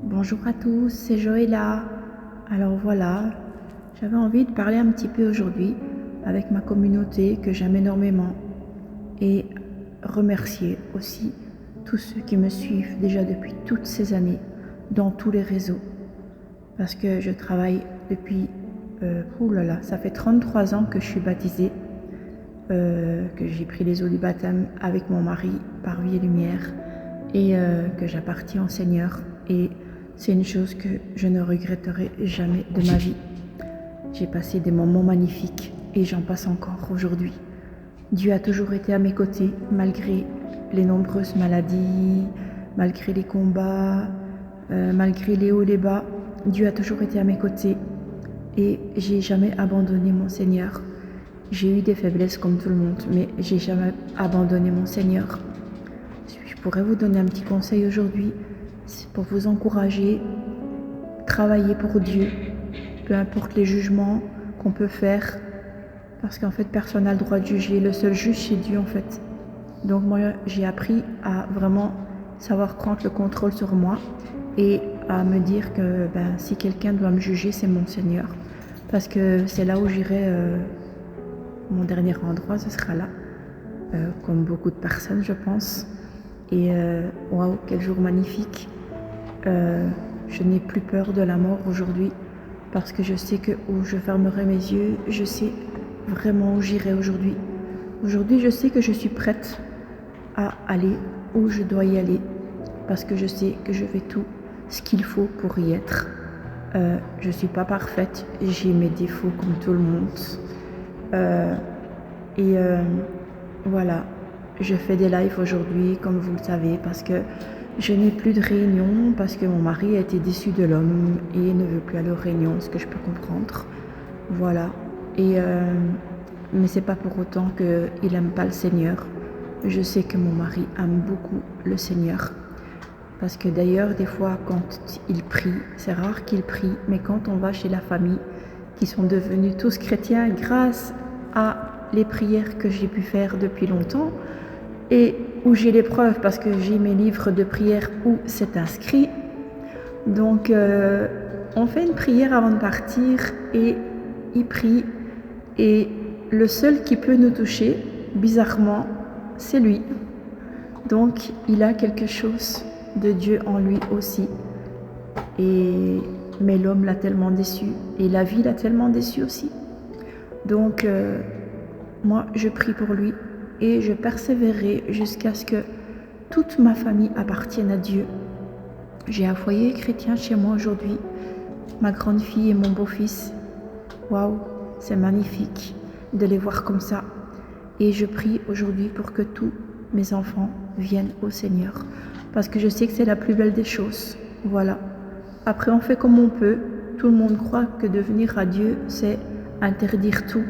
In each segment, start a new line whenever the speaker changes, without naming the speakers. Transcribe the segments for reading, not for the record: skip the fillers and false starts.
Bonjour à tous, c'est Joëlla. Alors voilà, j'avais envie de parler un petit peu aujourd'hui avec ma communauté que j'aime énormément et remercier aussi tous ceux qui me suivent déjà depuis toutes ces années dans tous les réseaux. Parce que je travaille depuis, ça fait 33 ans que je suis baptisée, que j'ai pris les eaux du baptême avec mon mari par vie et lumière et que j'appartiens au Seigneur. Et c'est une chose que je ne regretterai jamais de ma vie. J'ai passé des moments magnifiques et j'en passe encore aujourd'hui. Dieu a toujours été à mes côtés malgré les nombreuses maladies, malgré les combats, malgré les hauts et les bas. Dieu a toujours été à mes côtés et j'ai jamais abandonné mon Seigneur. J'ai eu des faiblesses comme tout le monde, mais j'ai jamais abandonné mon Seigneur. Je pourrais vous donner un petit conseil aujourd'hui, c'est pour vous encourager, travailler pour Dieu, peu importe les jugements qu'on peut faire, parce qu'en fait personne n'a le droit de juger, le seul juge c'est Dieu en fait. Donc moi j'ai appris à vraiment savoir prendre le contrôle sur moi et à me dire que si quelqu'un doit me juger, c'est mon Seigneur, parce que c'est là où j'irai, mon dernier endroit, ce sera là, comme beaucoup de personnes je pense. Et waouh, quel jour magnifique. Je n'ai plus peur de la mort aujourd'hui parce que je sais que où je fermerai mes yeux, je sais vraiment où j'irai aujourd'hui. Aujourd'hui, je sais que je suis prête à aller où je dois y aller parce que je sais que je fais tout ce qu'il faut pour y être. Je ne suis pas parfaite, j'ai mes défauts comme tout le monde. Voilà. Je fais des lives aujourd'hui, comme vous le savez, parce que je n'ai plus de réunion, parce que mon mari a été déçu de l'homme et ne veut plus aller aux réunions, ce que je peux comprendre. Voilà. Mais c'est pas pour autant qu'il n'aime pas le Seigneur. Je sais que mon mari aime beaucoup le Seigneur. Parce que d'ailleurs, des fois, quand il prie, c'est rare qu'il prie, mais quand on va chez la famille, qui sont devenus tous chrétiens grâce à les prières que j'ai pu faire depuis longtemps, et où j'ai les preuves parce que j'ai mes livres de prière où c'est inscrit. Donc on fait une prière avant de partir et il prie, et le seul qui peut nous toucher, bizarrement, c'est lui. Donc il a quelque chose de Dieu en lui aussi. Mais l'homme l'a tellement déçu et la vie l'a tellement déçu aussi. Donc moi je prie pour lui et je persévérerai jusqu'à ce que toute ma famille appartienne à Dieu. J'ai un foyer chrétien chez moi aujourd'hui, ma grande fille et mon beau-fils. Waouh, c'est magnifique de les voir comme ça. Et je prie aujourd'hui pour que tous mes enfants viennent au Seigneur, parce que je sais que c'est la plus belle des choses. Voilà. Après, on fait comme on peut. Tout le monde croit que de venir à Dieu, c'est interdire tout.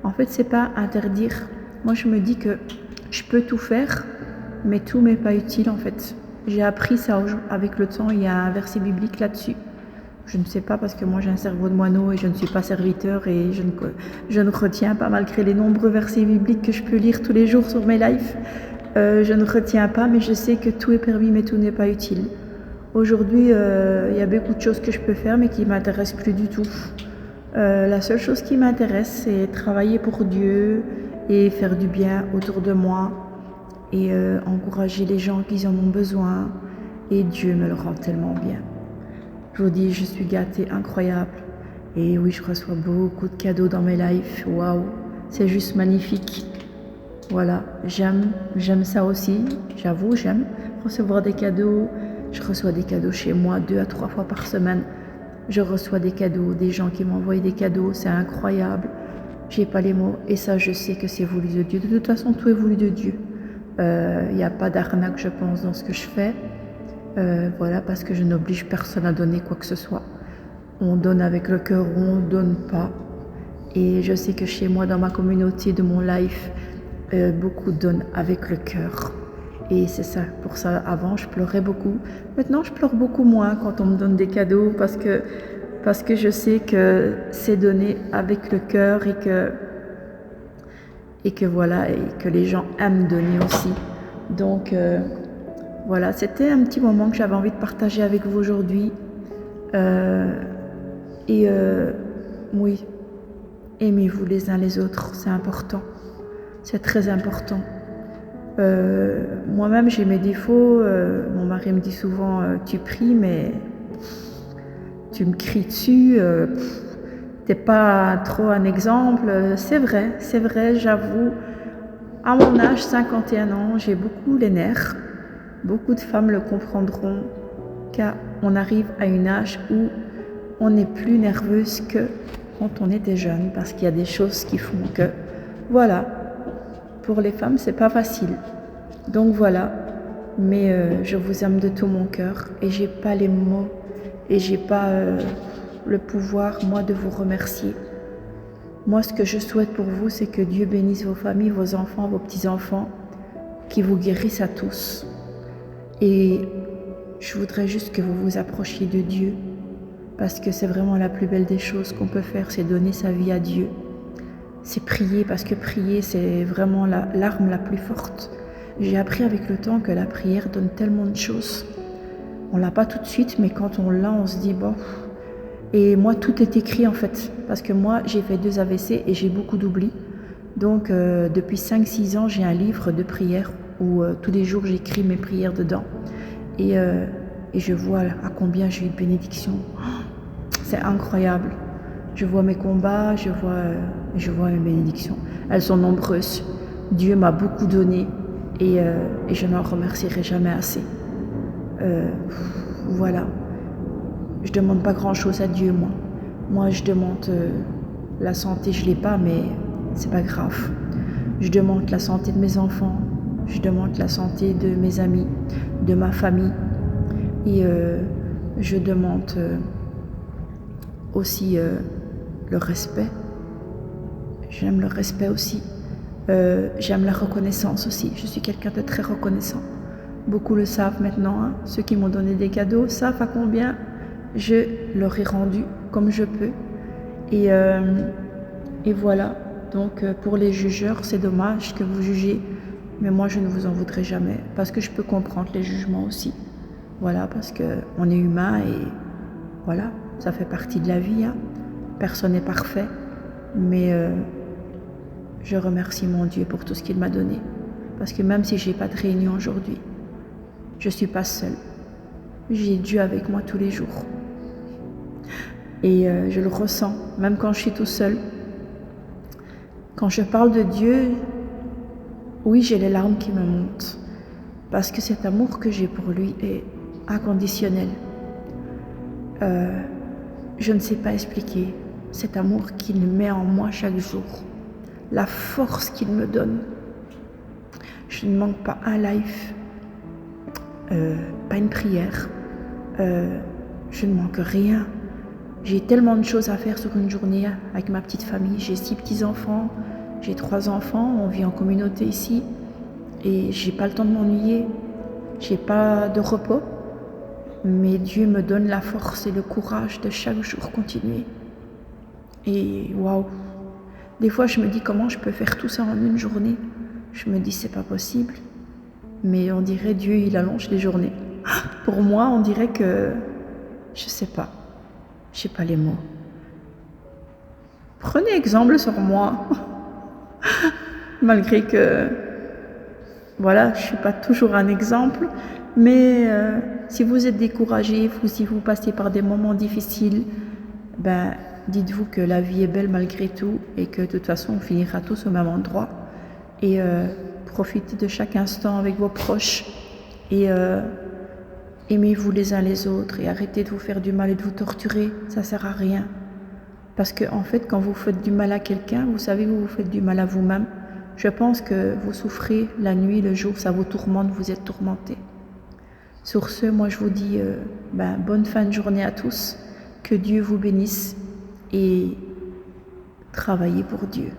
En fait, c'est pas interdire. Moi, je me dis que je peux tout faire, mais tout m'est pas utile en fait. J'ai appris ça avec le temps. Il y a un verset biblique là-dessus. Je ne sais pas, parce que moi j'ai un cerveau de moineau et je ne suis pas serviteur et je ne retiens pas, malgré les nombreux versets bibliques que je peux lire tous les jours sur mes lives. Je ne retiens pas, mais je sais que tout est permis, mais tout n'est pas utile. Aujourd'hui, il y a beaucoup de choses que je peux faire, mais qui ne m'intéressent plus du tout. La seule chose qui m'intéresse, c'est travailler pour Dieu et faire du bien autour de moi et encourager les gens qui en ont besoin. Et Dieu me le rend tellement bien. Je vous dis, je suis gâtée, incroyable. Et oui, je reçois beaucoup de cadeaux dans mes lives. Waouh, c'est juste magnifique. Voilà, j'aime ça aussi. J'avoue, j'aime recevoir des cadeaux. Je reçois des cadeaux chez moi 2 à 3 fois par semaine. Je reçois des cadeaux, des gens qui m'envoient des cadeaux, c'est incroyable. J'ai pas les mots et ça, je sais que c'est voulu de Dieu. De toute façon, tout est voulu de Dieu. Il n'y a pas d'arnaque, je pense, dans ce que je fais. Voilà, parce que je n'oblige personne à donner quoi que ce soit. On donne avec le cœur ou on ne donne pas. Et je sais que chez moi, dans ma communauté, de mon life, beaucoup donnent avec le cœur. Et c'est ça, pour ça, avant, je pleurais beaucoup. Maintenant, je pleure beaucoup moins quand on me donne des cadeaux parce que je sais que c'est donné avec le cœur et que voilà, et que les gens aiment donner aussi. Donc, Voilà, c'était un petit moment que j'avais envie de partager avec vous aujourd'hui. Euh, et oui, aimez-vous les uns les autres, c'est important, c'est très important. Moi-même, j'ai mes défauts. Mon mari me dit souvent tu pries, mais tu me cries dessus. T'es pas trop un exemple. C'est vrai, j'avoue. À mon âge, 51 ans, j'ai beaucoup les nerfs. Beaucoup de femmes le comprendront, car on arrive à un âge où on n'est plus nerveuse que quand on était jeune, parce qu'il y a des choses qui font que, voilà, pour les femmes, c'est pas facile. Donc voilà, mais je vous aime de tout mon cœur et j'ai pas les mots et j'ai pas le pouvoir, moi, de vous remercier. Moi, ce que je souhaite pour vous, c'est que Dieu bénisse vos familles, vos enfants, vos petits-enfants, qui vous guérissent à tous. Et je voudrais juste que vous vous approchiez de Dieu, parce que c'est vraiment la plus belle des choses qu'on peut faire, c'est donner sa vie à Dieu. C'est prier, parce que prier, c'est vraiment l'arme la plus forte. J'ai appris avec le temps que la prière donne tellement de choses. On l'a pas tout de suite, mais quand on l'a, on se dit bon. Et moi, tout est écrit en fait, parce que moi, j'ai fait 2 AVC et j'ai beaucoup d'oubli. Donc, depuis 5-6 ans, j'ai un livre de prières où tous les jours, j'écris mes prières dedans. Et je vois à combien j'ai eu de bénédictions. C'est incroyable. Je vois mes combats, je vois mes bénédictions. Elles sont nombreuses. Dieu m'a beaucoup donné et je n'en remercierai jamais assez. Voilà. Je demande pas grand-chose à Dieu, moi. Moi, je demande la santé, je l'ai pas, mais c'est pas grave. Je demande la santé de mes enfants, je demande la santé de mes amis, de ma famille, et je demande aussi le respect. J'aime le respect aussi. J'aime la reconnaissance aussi. Je suis quelqu'un de très reconnaissant. Beaucoup le savent maintenant. Hein. Ceux qui m'ont donné des cadeaux savent à combien je leur ai rendu comme je peux. Et voilà. Donc pour les jugeurs, c'est dommage que vous jugez. Mais moi, je ne vous en voudrais jamais. Parce que je peux comprendre les jugements aussi. Voilà, parce qu'on est humain et voilà, ça fait partie de la vie. Hein. Personne n'est parfait. Mais je remercie mon Dieu pour tout ce qu'il m'a donné. Parce que même si je n'ai pas de réunion aujourd'hui, je ne suis pas seule. J'ai Dieu avec moi tous les jours. Et je le ressens, même quand je suis tout seul. Quand je parle de Dieu, oui, j'ai les larmes qui me montent. Parce que cet amour que j'ai pour lui est inconditionnel. Je ne sais pas expliquer cet amour qu'il met en moi chaque jour. La force qu'il me donne. Je ne manque pas un live, pas une prière. Je ne manque rien. J'ai tellement de choses à faire sur une journée avec ma petite famille. J'ai 6 petits-enfants, j'ai 3 enfants, on vit en communauté ici. Et j'ai pas le temps de m'ennuyer, j'ai pas de repos. Mais Dieu me donne la force et le courage de chaque jour continuer. Et waouh! Des fois, je me dis comment je peux faire tout ça en une journée. Je me dis c'est pas possible. Mais on dirait Dieu, il allonge les journées. Pour moi, on dirait que je sais pas. J'ai pas les mots. Prenez exemple sur moi. Malgré que voilà, je suis pas toujours un exemple, mais si vous êtes découragé, si vous passez par des moments difficiles, ben dites-vous que la vie est belle malgré tout et que de toute façon on finira tous au même endroit. Et profitez de chaque instant avec vos proches et aimez-vous les uns les autres et arrêtez de vous faire du mal et de vous torturer, ça sert à rien. Parce que en fait, quand vous faites du mal à quelqu'un, vous savez que vous faites du mal à vous-même. Je pense que vous souffrez la nuit, le jour, ça vous tourmente, vous êtes tourmenté. Sur ce, moi je vous dis bonne fin de journée à tous, que Dieu vous bénisse et travaillez pour Dieu.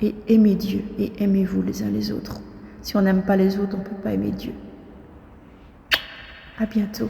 Et aimez Dieu et aimez-vous les uns les autres. Si on n'aime pas les autres, on ne peut pas aimer Dieu. À bientôt.